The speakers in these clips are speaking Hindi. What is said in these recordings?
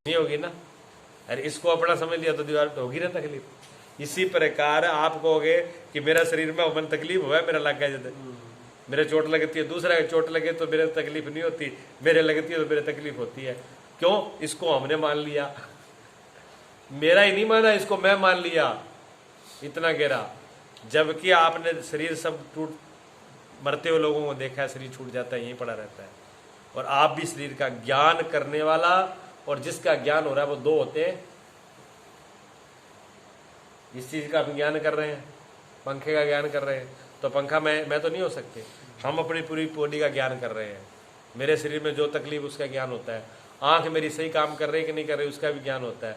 नहीं होगी ना। अरे इसको अपना समझ लिया तो दीवार तो होगी ना तकलीफ। इसी प्रकार आप कहोगे कि मेरा शरीर में मन तकलीफ हुआ है, मेरा लग गया जैसे मेरे चोट लगती है, दूसरा के चोट लगे तो मेरे तकलीफ नहीं होती, मेरे लगती है तो मेरे तकलीफ होती है। क्यों? इसको हमने मान लिया, मेरा ही नहीं माना, इसको मैं मान लिया, इतना गहरा। जबकि आपने शरीर सब टूट, मरते हुए लोगों को देखा है, शरीर छूट जाता है, यहीं पड़ा रहता है। और आप भी शरीर का ज्ञान करने वाला और जिसका ज्ञान हो रहा है वो दो होते हैं। इस चीज का हम ज्ञान कर रहे हैं, पंखे का ज्ञान कर रहे हैं, तो पंखा मैं तो नहीं हो सकते। हम अपनी पूरी बॉडी का ज्ञान कर रहे हैं। मेरे शरीर में जो तकलीफ उसका ज्ञान होता है। आंख मेरी सही काम कर रही है कि नहीं कर रही उसका भी ज्ञान होता है।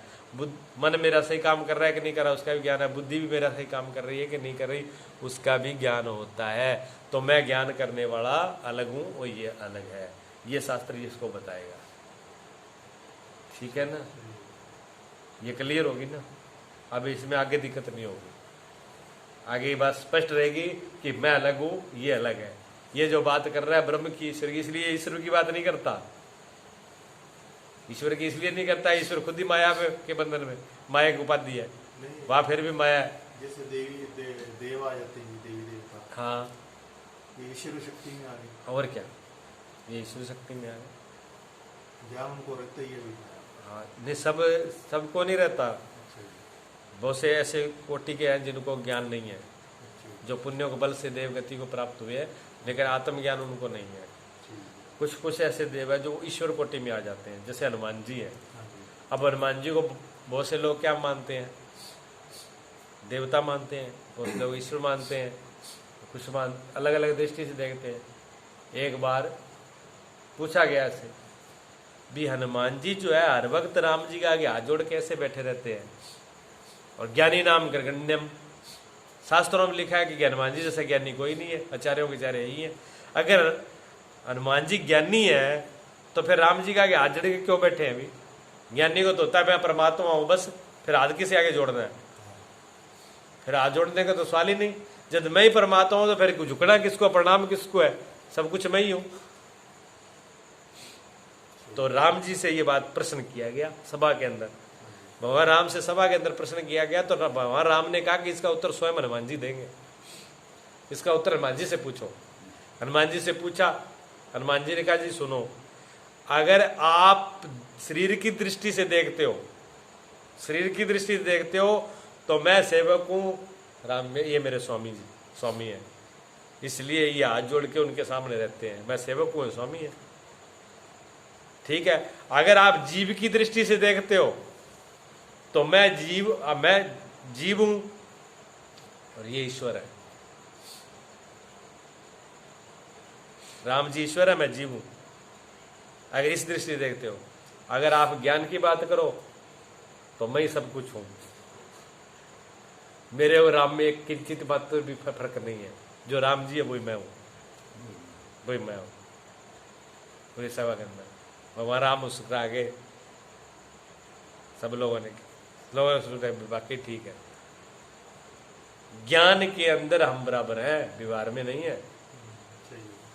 मन मेरा सही काम कर रहा है कि नहीं कर रहा उसका भी ज्ञान है। बुद्धि भी मेरा सही काम कर रही है कि नहीं कर रही उसका भी ज्ञान होता है। तो मैं ज्ञान करने वाला अलग हूं और ये अलग है। ये शास्त्र इसको बताएगा। ठीक है ना? ये क्लियर होगी ना? अब इसमें आगे दिक्कत नहीं होगी। आगे ये बात स्पष्ट रहेगी कि मैं अलग हूं, ये अलग है। ये जो बात कर रहा है ब्रह्म की, ईश्वर की, इसलिए ईश्वर की बात नहीं करता। ईश्वर की इसलिए नहीं करता, ईश्वर खुद ही माया के बंधन में, माया की उपाधि है, वहां फिर भी माया है। जैसे देव आ जाते हैं, देवी देवता, हाँ, ये ईश्वर शक्ति में आ गए। और क्या, ये ईश्वर शक्ति में आ गए। ज्ञान उनको रहता ही है भी। हाँ, नहीं, सबको नहीं रहता। बहुत से ऐसे कोटि के हैं जिनको ज्ञान नहीं है, जो पुण्यों के बल से देवगति को प्राप्त हुए हैं, लेकिन आत्मज्ञान उनको नहीं है। कुछ ऐसे देव है जो ईश्वर कोटि में आ जाते हैं, जैसे हनुमान जी है। अब हनुमान जी को बहुत से लोग क्या मानते हैं? देवता मानते हैं, बहुत लोग ईश्वर मानते हैं, कुछ अलग अलग दृष्टि से देखते हैं। एक बार पूछा गया से भी हनुमान जी जो है हर वक्त राम जी के आगे हाथ जोड़ कैसे बैठे रहते हैं, और ज्ञानी नाम गर्गण्यम, शास्त्रों में लिखा है कि हनुमान जी जैसा ज्ञानी कोई नहीं है, आचार्यों के आचार्य यही है। अगर हनुमान जी ज्ञानी है तो फिर राम जी का आगे हाथ जोड़ के क्यों बैठे हैं? अभी ज्ञानी को तो होता है मैं परमात्मा हूं बस, फिर हाथ किसे आगे जोड़ना है? फिर हाथ जोड़ने का तो सवाल ही नहीं। जब मैं ही परमात्मा हूं तो फिर झुकना किसको, प्रणाम किसको है? सब कुछ मैं ही हूं। तो राम जी से ये बात प्रश्न किया गया सभा के अंदर, भगवान राम से सभा के अंदर प्रश्न किया गया। तो भगवान राम ने कहा कि इसका उत्तर स्वयं हनुमान जी देंगे, इसका उत्तर हनुमान जी से पूछो। हनुमान जी से पूछा, हनुमान जी ने कहा जी सुनो, अगर आप शरीर की दृष्टि से देखते हो, शरीर की दृष्टि से देखते हो तो मैं सेवक हूं राम में, ये मेरे स्वामी जी स्वामी है, इसलिए ये हाथ जोड़ के उनके सामने रहते हैं, मैं सेवक हूं, स्वामी है। ठीक है। अगर आप जीव की दृष्टि से देखते हो तो मैं जीव हूं और ये ईश्वर है। राम जी ईश्वर है, मैं जीव हूं। अगर इस दृष्टि से देखते हो, अगर आप ज्ञान की बात करो तो मैं ही सब कुछ हूं। मेरे और राम में एक किंचित बात तो भी फर्क नहीं है। जो राम जी है वही मैं हूं, वही मैं हूं। पूरी सेवा करना भगवान राम उसका आगे सब लोगों ने सोचा बाकी ठीक है। ज्ञान के अंदर हम बराबर हैं, व्यवहार में नहीं है।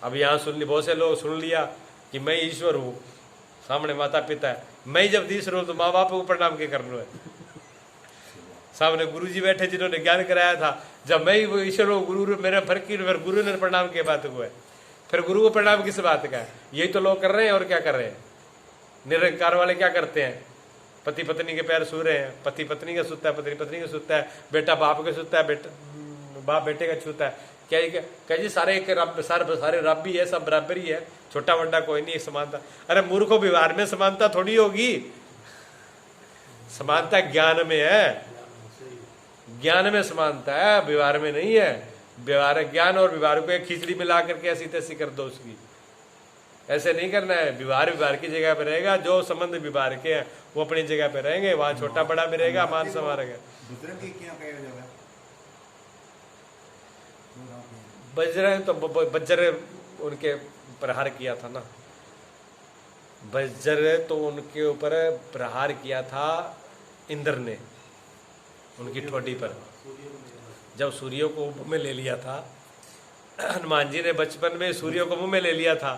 अब यहाँ सुन ली, बहुत से लोग सुन लिया कि मैं ईश्वर हूं, सामने माता पिता है, मैं जब ईश्वर हूं तो माँ बाप को प्रणाम के करना है। सामने गुरु जी बैठे जिन्होंने ज्ञान कराया था, जब मैं ही ईश्वर हूं, गुरु मेरा फर्क ही, फिर गुरु ने प्रणाम के बात हुआ है, फिर गुरु को प्रणाम किस बात का है? यही तो लोग कर रहे हैं। और क्या कर रहे हैं? निरंकार वाले क्या करते हैं? पति पत्नी के पैर छू रहे हैं, पति पत्नी का छूता है, पत्नी पत्नी का छूता है, बेटा बाप का छूता है, बाप बेटे का छूता है। क्या जी सारे एक रब, सारे रब भी है, सब बराबर ही है, छोटा बड़ा कोई नहीं समानता। अरे मूर्खों, व्यवहार में समानता थोड़ी होगी, समानता ज्ञान में है, ज्ञान में समानता है, व्यवहार में नहीं है। व्यवहार ज्ञान और व्यवहार को एक खिचड़ी में ला करके ऐसी तैसी कर दो उसकी, ऐसे नहीं करना है। व्यवहार की जगह पे रहेगा, जो संबंध व्यवहार के हैं वो अपनी जगह पे रहेंगे, वहां छोटा बड़ा भी रहेगा, मान समान रहेगा। बजरंग तो बज्र उनके प्रहार किया था ना, बज्र तो उनके ऊपर प्रहार किया था इंद्र ने, उनकी ठोडी पर। जब सूर्य को मुंह में ले लिया था, हनुमान जी ने बचपन में सूर्य को मुंह में ले लिया था।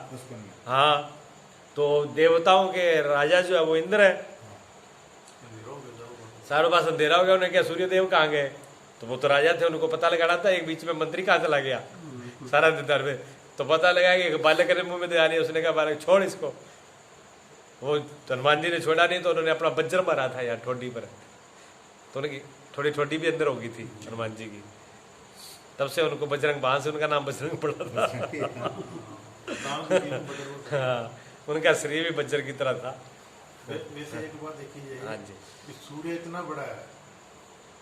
हाँ, तो देवताओं के राजा जो है वो इंद्र है, सारों पास अंधेरा हो गया, उन्हें क्या सूर्यदेव कहाँ गए? तो वो तो राजा थे, उनको पता लगाना था। एक बीच में मंत्री कहाँ चला गया सारा अंधेर में, तो पता लगा कि बालक ने मुंह में दे आनी, उसने कहा बालक छोड़ इसको। वो हनुमान जी ने छोड़ा नहीं, तो उन्होंने अपना वज्र मारा था यार ठोडी पर, तो उनकी थोड़ी ठोडी भी अंदर हो गई थी हनुमान जी की। तब से उनको बजरंग, वहां से उनका नाम बजरंग पड़ा था। हाँ, उनका शरीर भी वज्र की तरह था। वैसे एक बात देखी जाए, हाँ जी, कि सूर्य इतना बड़ा है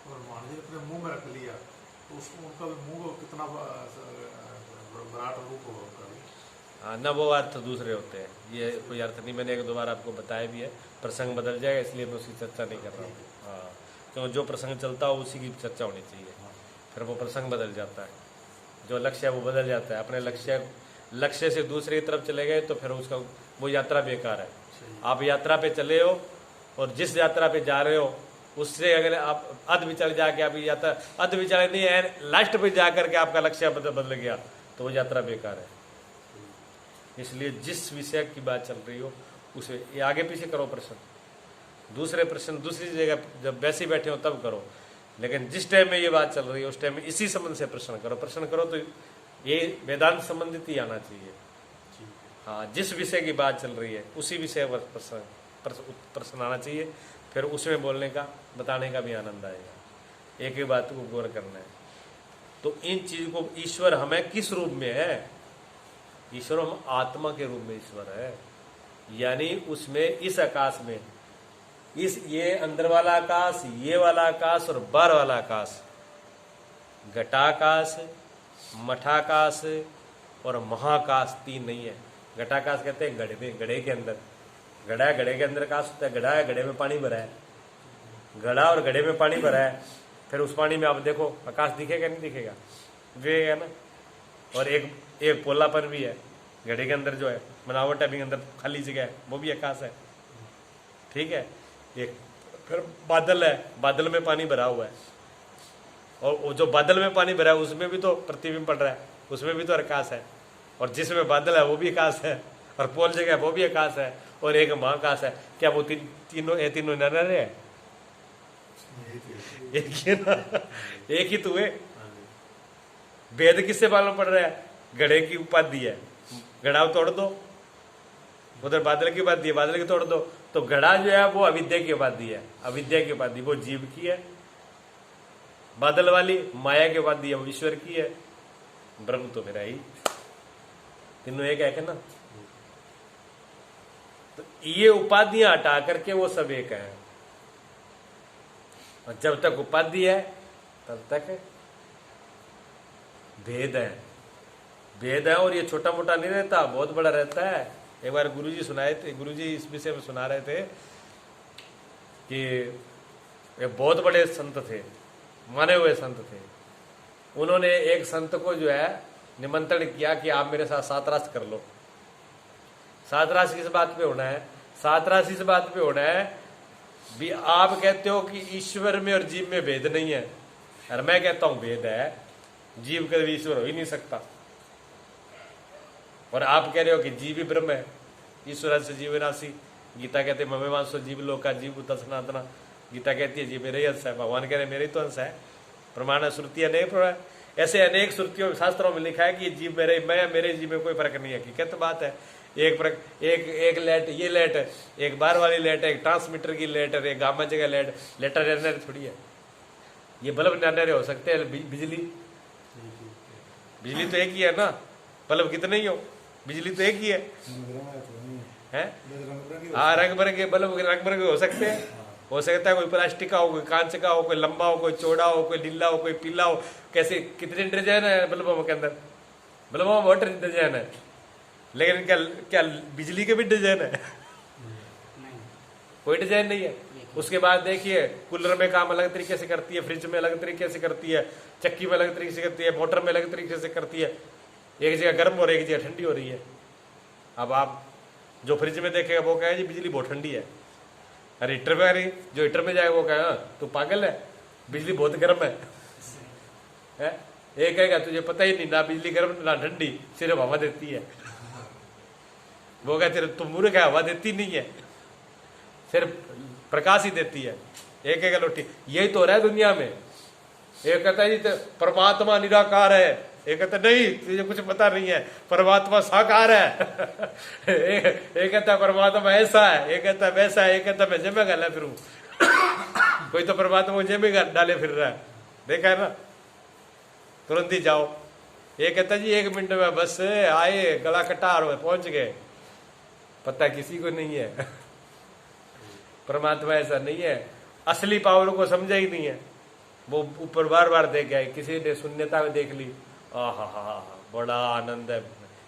और हनुमान जी ने अपने मुंह में रख लिया, तो उसको उनका भी मुंह कितना विराट रूप होगा उनका भी। हाँ ना, वो बात तो दूसरे होते हैं, ये कोई अर्थ नहीं। मैंने एक दो बार आपको बताया भी है, प्रसंग बदल जाएगा इसलिए मैं उसकी चर्चा नहीं कर रहा हूँ। हाँ, क्योंकि जो प्रसंग चलता हो उसी की चर्चा होनी चाहिए, फिर वो प्रसंग बदल जाता है, जो लक्ष्य है वो बदल जाता है। अपने लक्ष्य से दूसरी तरफ चले गए तो फिर उसका वो यात्रा बेकार है। आप यात्रा पे चले हो और जिस यात्रा पे जा रहे हो उससे अगर आप अध विचल जाके आप यात्रा अध विचल नहीं है, लास्ट पे जा करके आपका लक्ष्य बदल गया तो वो यात्रा बेकार है। इसलिए जिस विषय की बात चल रही हो उसे ये आगे पीछे करो प्रश्न, दूसरे प्रश्न दूसरी जगह जब वैसे बैठे हो तब करो, लेकिन जिस टाइम में ये बात चल रही है उस टाइम में इसी संबंध से प्रश्न करो तो ये वेदांत संबंधित ही आना चाहिए। हाँ, जिस विषय की बात चल रही है उसी विषय पर प्रश्न आना चाहिए, फिर उसमें बोलने का बताने का भी आनंद आएगा। एक ही बात को गौर करना है। तो इन चीज को ईश्वर हमें किस रूप में है? ईश्वर हम आत्मा के रूप में ईश्वर है, यानी उसमें इस आकाश में ये अंदर वाला आकाश, ये वाला आकाश और बाहर वाला आकाश, घटाकाश, मठाकाश और महाकाश, तीन नहीं है। घटाकाश कहते हैं गढ़े में, गढ़े के अंदर घड़ा है, गढ़े के अंदर आकाश होता है। घड़ा है, गढ़े में पानी भरा है, घड़ा और गढ़े में पानी भरा है, फिर उस पानी में आप देखो आकाश दिखेगा नहीं दिखेगा? दिखेगा ना। और एक पोलापन भी है घड़े के अंदर, जो है बनावट है भी अंदर खाली जगह है, वो भी आकाश है, ठीक है। एक फिर बादल है, बादल में पानी भरा हुआ है, और वो जो बादल में पानी भरा है उसमें भी तो प्रतिबिंब पड़ रहा है, उसमें भी तो आकाश है। और जिसमें बादल है वो भी आकाश है, और पोल जगह वो भी आकाश है, और एक महाकाश है। क्या वो तीनों नरे है? एक ही ना, एक ही तो है। वेद किससे मालूम पड़ रहा है? घड़े की उपाधि है, घड़ा तोड़ दो, उधर बादल की उपाधि है, बादल की तोड़ दो, तो घड़ा जो है वो अविद्या की उपाधि है, अविद्या की उपाधि वो जीव की है। बादल वाली माया की उपाधि है, वो ईश्वर की है। ब्रह्म तो मेरा ही, तीनों एक है ना। तो ये उपाधियां हटा करके वो सब एक है, और जब तक उपाधि है तब तक भेद है। भेद है, और ये छोटा मोटा नहीं रहता, बहुत बड़ा रहता है। एक बार गुरुजी सुनाए थे, गुरुजी इस विषय में सुना रहे थे कि एक बहुत बड़े संत थे, माने हुए संत थे। उन्होंने एक संत को जो है निमंत्रण किया कि आप मेरे साथ सातरास कर लो। सातरास किस बात पे होना है? सातरास इस बात पे होना है भी आप कहते हो कि ईश्वर में और जीव में भेद नहीं है, और मैं कहता हूं भेद है, जीव कभी ईश्वर हो ही नहीं सकता। और आप कह रहे हो कि जीव ही ब्रह्म है, ईश्वर से जीव विनाशी। गीता कहते ममे वांसो जीव लोका जीव भूता सनातना। गीता कहती है जीव मेरे ही अंश है, भगवान कह रहे मेरे ही तो अंश है। प्रमाण श्रुति अनेक, ऐसे अनेक श्रुतियों शास्त्रों में लिखा है कि जीव मेरे, मैं मेरे जीव में कोई फर्क नहीं है। हकीकत बात है, एक लाइट, ये लाइट है, एक बाहर वाली लाइट है, एक ट्रांसमीटर की लाइट है, एक गामा जगह लाइट, लेटर नर थोड़ी है। ये बल्ब नर हो सकते हैं, बिजली तो एक ही है ना। बल्ब कितने ही हो, बिजली तो एक ही है। हाँ, रंग बिरंगे बल्ब रंग बिरंगे हो सकते हैं। हो सकता है कोई प्लास्टिक का हो, कोई कांच का हो, कोई लंबा हो, कोई चौड़ा हो, कोई नीला हो, कोई पीला हो। कैसे कितने डिजाइन है बल्बों के अंदर? बल्बों में बहुत डिजाइन है, लेकिन क्या बिजली के भी डिजाइन है? कोई डिजाइन नहीं है। उसके बाद देखिए, कूलर में काम अलग तरीके से करती है, फ्रिज में अलग तरीके से करती है, चक्की में अलग तरीके से करती है, मोटर में अलग तरीके से करती है। एक जगह गर्म हो रही है, एक जगह ठंडी हो रही है। अब आप जो फ्रिज में देखेगा वो कहे जी बिजली बहुत ठंडी है, अरे हीटर में आ रही, जो हीटर में जाएगा वो कहे तो पागल है, बिजली बहुत गर्म है। एक कहेगा तुझे पता ही नहीं, ना बिजली गर्म ना ठंडी, सिर्फ हवा देती है। वो कहते तुम मूर्ख है, हवा देती नहीं है, सिर्फ प्रकाश ही देती है, एक एक लोटी। यही तो हो रहा है दुनिया में। एक कहता है जी तो परमात्मा निराकार है, एक कहता नहीं तुझे कुछ पता नहीं है परमात्मा साकार है एक कहता है परमात्मा ऐसा है, एक कहता है वैसा है, एक कहता है मैं जेब में डाले फिरूं कोई तो परमात्मा को जेब में डाले फिर रहा है, देखा है ना, तुरंत ही जाओ। एक कहता जी 1 मिनट में बस आए, गला कटा और पहुंच गए, पता किसी को नहीं है परमात्मा ऐसा नहीं है, असली पावर को समझा ही नहीं है। वो ऊपर बार बार देख गए, किसी ने शून्यता में देख ली, आहा बड़ा आनंद है,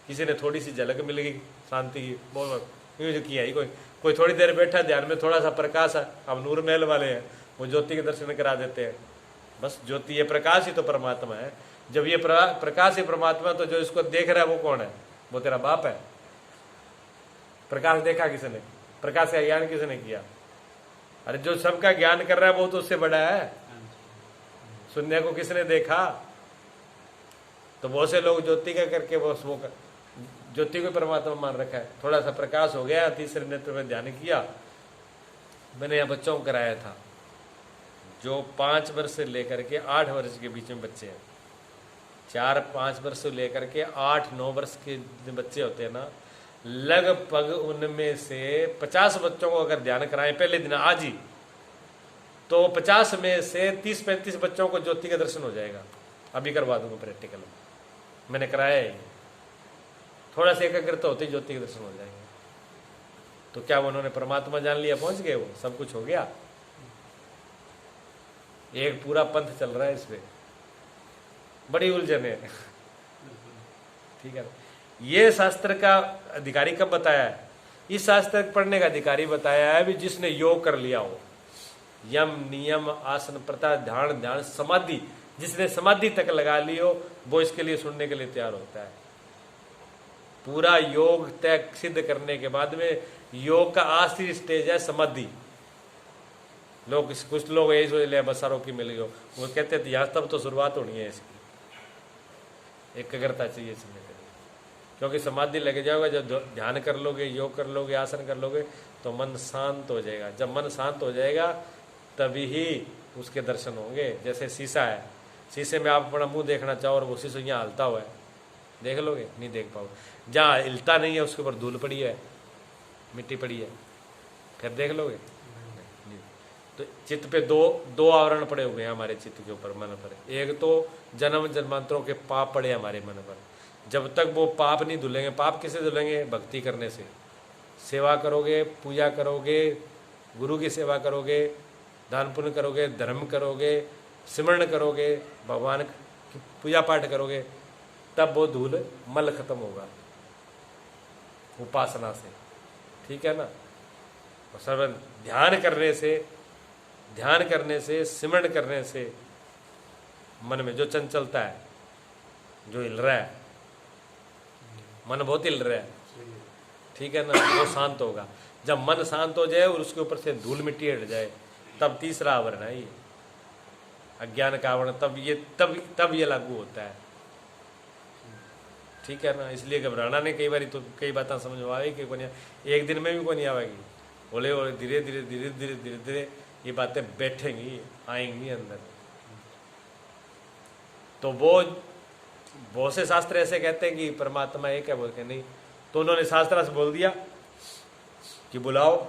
किसी ने थोड़ी सी झलक मिल गई शांति की, बहुत यूं जो किया ही कोई थोड़ी देर बैठा ध्यान में, थोड़ा सा प्रकाश है, अब नूर महल वाले हैं वो ज्योति के दर्शन करा देते हैं, बस ज्योति ये प्रकाश ही तो परमात्मा है। जब ये प्रकाश ही परमात्मा, तो जो इसको देख रहा है वो कौन है? वो तेरा बाप है। प्रकाश देखा किसने? प्रकाश का ज्ञान किसने किया? अरे जो सबका ज्ञान कर रहा है वो तो उससे बड़ा है। शून्य को किसने देखा? तो बहुत से लोग ज्योति का करके वो ज्योति को परमात्मा मान रखा है। थोड़ा सा प्रकाश हो गया, तीसरे नेत्र में ध्यान किया। मैंने यहाँ बच्चों को कराया था जो 5 वर्ष से लेकर के 8 वर्ष के बीच में बच्चे हैं, 4-5 वर्ष से लेकर के 8-9 वर्ष के बच्चे होते हैं ना, लगभग उनमें से 50 बच्चों को अगर ध्यान कराएं पहले दिन आज ही, तो 50 में से 30-35 बच्चों को ज्योति का दर्शन हो जाएगा। अभी करवा दूंगा प्रैक्टिकल, मैंने कराया है। थोड़ा सा एकाग्रता होती ज्योति के दर्शन हो जाएंगे। तो क्या उन्होंने परमात्मा जान लिया, पहुंच गए, वो सब कुछ हो गया। एक पूरा पंथ चल रहा है इसमें, बड़ी उलझन है ठीक है। ये शास्त्र का अधिकारी कब बताया है? इस शास्त्र पढ़ने का अधिकारी बताया है भी जिसने योग कर लिया हो, यम नियम आसन प्रत्याहार ध्यान ध्यान समाधि, जिसने समाधि तक लगा ली हो वो इसके लिए सुनने के लिए तैयार होता है। पूरा योग तय सिद्ध करने के बाद में योग का आखिरी स्टेज है समाधि। लोग कुछ लोग यही सोच ले बस आरोग्य मिल गयो, वो कहते थे यहाँ तब तो शुरुआत होनी है इसकी, एकाग्रता चाहिए इसमें, क्योंकि समाधि लग जाओगे, जब ध्यान कर लोगे, योग कर लोगे, आसन कर लोगे तो मन शांत हो जाएगा। जब मन शांत हो जाएगा तभी ही उसके दर्शन होंगे। जैसे शीशा है, शीशे में आप अपना मुंह देखना चाहो और वो शीशा यहाँ हलता हुआ है, देख लोगे? नहीं देख पाओगे। जहाँ हिलता नहीं है उसके ऊपर धूल पड़ी है, मिट्टी पड़ी है, फिर देख लोगे? नहीं। तो चित्त पे दो आवरण पड़े हुए हैं हमारे चित्त के ऊपर, मन पर। एक तो जन्म जन्मांतरों के पाप पड़े हमारे मन पर। जब तक वो पाप नहीं धुलेंगे, पाप किसे धुलेंगे? भक्ति करने से। सेवा करोगे, पूजा करोगे, गुरु की सेवा करोगे, दान पुण्य करोगे, धर्म करोगे, सिमरण करोगे, भगवान की पूजा पाठ करोगे, तब वो धूल मल खत्म होगा उपासना से, ठीक है ना। और सर्व ध्यान करने से सिमरण करने से मन में जो चंचलता है, जो हिल रहा है, मन बहुत हिल रहा है, ठीक है ना, वो शांत होगा। जब मन शांत हो जाए और उसके ऊपर से धूल मिट्टी हट जाए, तब तीसरा आवरण है ये अज्ञान का आवरण, तब ये लागू होता है, ठीक है ना। इसलिए घबराना नहीं, कई बार तो कई बातें समझ में आएगी, कोई एक दिन में भी कोई नहीं आएगी, बोले और धीरे धीरे ये बातें बैठेंगी, आएंगी अंदर। तो वो बहुत से शास्त्र ऐसे कहते हैं कि परमात्मा एक है, बोल के नहीं, तो उन्होंने शास्त्र से बोल दिया कि बुलाओ,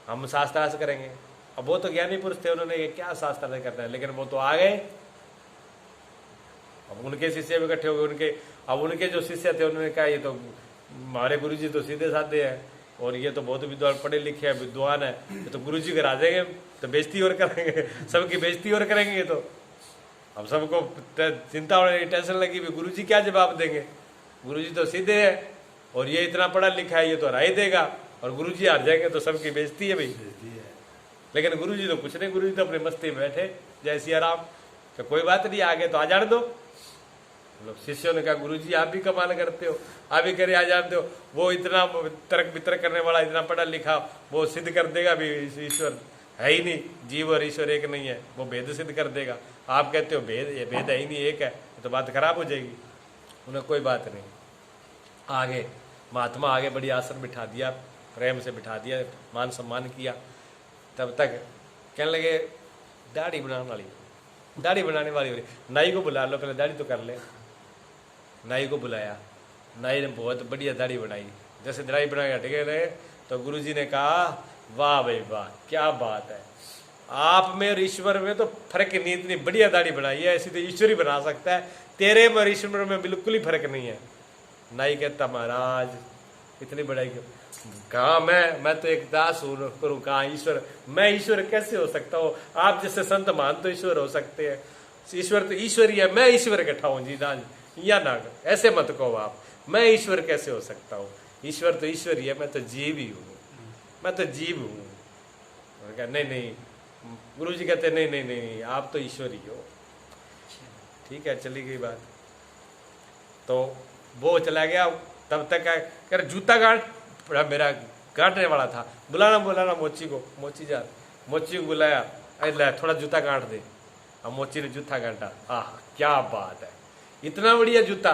हम शास्त्र से करेंगे। अब वो तो ज्ञानी पुरुष थे, उन्होंने क्या शास्त्र से करना है, लेकिन वो तो आ गए। अब उनके शिष्य भी इकट्ठे हो गए, उनके जो शिष्य थे उन्होंने कहा ये तो हमारे गुरुजी तो सीधे साधे हैं और ये तो बहुत विद्वान पढ़े लिखे हैं, विद्वान है, ये तो गुरुजी करा देंगे, तो बेइज्जती और करेंगे, सबकी बेइज्जती और करेंगे। तो अब सबको चिंता होने टेंशन लगी भी गुरुजी क्या जवाब देंगे, गुरुजी तो सीधे है और ये इतना पढ़ा लिखा है, ये तो हरा ही देगा, और गुरुजी हार जाएंगे तो सबकी बेइज्जती है भाई। लेकिन गुरुजी तो कुछ नहीं, गुरुजी तो अपने मस्ती में बैठे जैसी आराम, तो कोई बात नहीं, आगे तो आ जाने दो। लोग शिष्यों ने कहा गुरुजी आप भी कमाल करते हो, आप भी करे आ जानते हो, वो इतना तर्क वितर्क करने वाला, इतना पढ़ा लिखा, वो सिद्ध कर देगा भी ईश्वर है ही नहीं, जीव और ईश्वर एक नहीं है, वो भेद सिद्ध कर देगा। आप कहते हो भेद, ये भेद है ही नहीं, एक है, तो बात खराब हो जाएगी। उन्हें कोई बात नहीं, आगे महात्मा आगे बड़ी आसन बिठा दिया प्रेम से बिठा दिया, मान सम्मान किया। तब तक कहने लगे दाढ़ी बनाने वाली, दाढ़ी बनाने वाली हो रही, नाई को बुला लो, पहले दाढ़ी तो कर ले। नाई को बुलाया, नाई ने बहुत बढ़िया दाढ़ी बनाई। जैसे दाढ़ी बना के हट गए तो गुरुजी ने कहा वाह भाई वाह, क्या बात है, आप में और ईश्वर में तो फर्क नहीं, इतनी बढ़िया दाढ़ी बनाई है, ऐसी तो ईश्वर ही बना सकता है, तेरे में और ईश्वर में बिल्कुल ही फर्क नहीं है। नाई कहता महाराज इतनी बढ़ाई क्यों? कहा मैं तो एक दास हूँ, कहा ईश्वर, मैं ईश्वर कैसे हो सकता हूँ? आप जैसे संत मान तो ईश्वर हो सकते हैं, ईश्वर तो ईश्वर ही है, मैं ईश्वर के ठाऊं जी दान या ना, ऐसे मत कहो आप, मैं ईश्वर कैसे हो सकता हूँ? ईश्वर तो ईश्वर ही है, मैं तो जीव ही हूँ, मैं तो जीव हूँ। नहीं नहीं, गुरु जी कहते नहीं नहीं नहीं, आप तो ईश्वर ही हो। ठीक है, चली गई बात। तो वो चला गया। तब तक कह जूता गांठ, मेरा गांठने वाला था, बुलाना मोची को, मोची जा, मोची को बुलाया, अरे थोड़ा जूता गांठ दे। अब मोची ने जूता गांठा, आह क्या बात है, इतना बढ़िया जूता,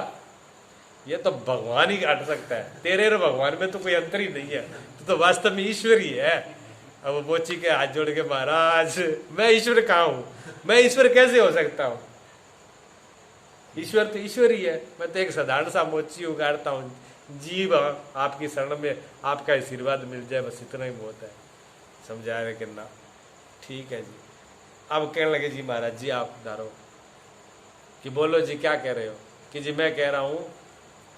ये तो भगवान ही गांठ सकता है, तेरे और भगवान में तो कोई अंतर ही नहीं है, तो वास्तव में ईश्वर ही है। अब मोची के हाथ जोड़ के महाराज मैं ईश्वर कहाँ हूं, मैं ईश्वर कैसे हो सकता हूँ? ईश्वर तो ईश्वर ही है, मैं तो एक साधारण सा मोची उगाड़ता हूँ, जीव आपकी शरण में आपका आशीर्वाद मिल जाए, बस इतना ही बहुत है। समझा रहे कि ना? ठीक है जी। अब कहने लगे जी महाराज जी आप धारो कि बोलो जी क्या कह रहे हो? कि जी मैं कह रहा हूँ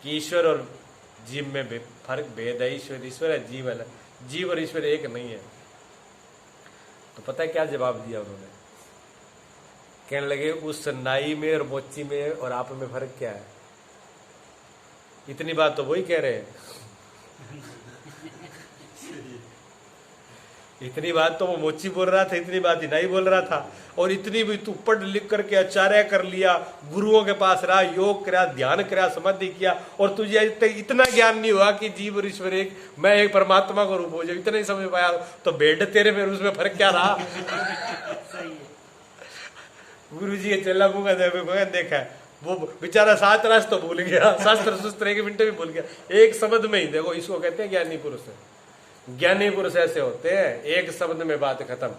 कि ईश्वर और जीव में फर्क भेद है, ईश्वर है, जीव है, जीव और ईश्वर एक नहीं है। तो पता है क्या जवाब दिया उन्होंने? कहने लगे उस नाई में और मोची में और आप में फर्क क्या है? इतनी बात तो वही कह रहे हैं, इतनी बात तो वो मोची बोल रहा था, इतनी बात ही नाई बोल रहा था। और इतनी भी तू पढ़ लिख करके आचार्य कर लिया, गुरुओं के पास रहा, योग करा, ध्यान करा, समाधि किया, और तुझे इतना ज्ञान नहीं हुआ कि जीव और ईश्वर एक, मैं एक परमात्मा का रूप हो जाए, इतना ही समझ पाया, तो बेड तेरे में उसमें फर्क क्या रहा? गुरु जी के चेला मुँह देखा वो बेचारा 7 रास तो भूल गया, शास्त्र सुस्त्र 1 मिनट भी भूल गया, एक शब्द में ही। देखो इसको कहते हैं ज्ञानी पुरुष। ज्ञानी पुरुष ऐसे होते हैं, एक शब्द में बात खत्म,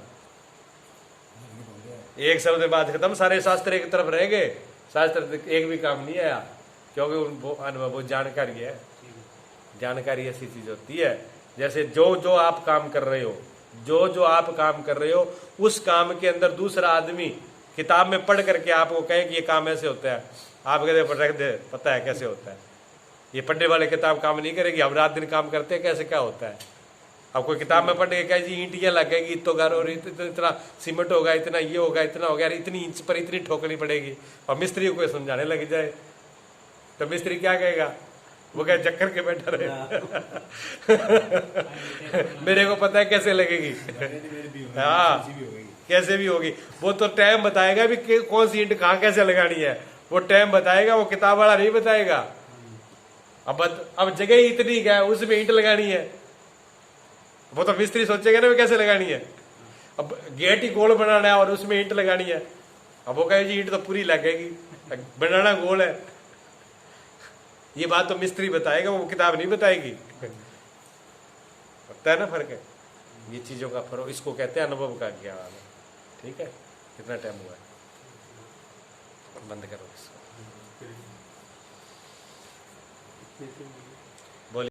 एक शब्द में बात खत्म, सारे शास्त्र एक तरफ रह गए, शास्त्र एक भी काम नहीं आया, क्योंकि उनको अनुभव, वो जानकारी है। जानकारी ऐसी चीज होती है, जैसे जो आप काम कर रहे हो, जो आप काम कर रहे हो, उस काम के अंदर दूसरा आदमी किताब में पढ़ करके आपको कहे कि ये काम ऐसे होता है, आप कहते रख दे, पता है कैसे होता है। ये पढ़ने वाले किताब काम नहीं करेगी, हम रात दिन काम करते हैं, कैसे क्या होता है। अब कोई किताब में पढ़ के कहे जी ईंटियाँ लगेगी, तो घर और इतना सीमेंट होगा, इतना ये होगा, इतना होगा, इतनी इंच पर इतनी ठोकनी पड़ेगी, और मिस्त्री को समझाने लग जाए तो मिस्त्री क्या कहेगा? वो क्या चक्कर के बैठा रहे मेरे को पता है कैसे लगेगी, हाँ कैसे भी होगी, वो तो टाइम बताएगा भी कौन सी ईंट कहाँ कैसे लगानी है, वो टाइम बताएगा, वो किताब वाला नहीं बताएगा। अब जगह ही इतनी है, उसमें ईंट लगानी है, वो तो मिस्त्री सोचेगा ना कैसे लगानी है। अब गेट ही गोल बनाना है और उसमें ईंट लगानी है, अब वो कहे जी ईंट तो पूरी लगेगी, बनाना गोल है, ये बात तो मिस्त्री बताएगा, वो किताब नहीं बताएगी। पता है ना फर्क है, ये चीजों का फर्क, इसको कहते हैं अनुभव का ज्ञान। ठीक है, कितना टाइम हुआ है? बंद करो इसको।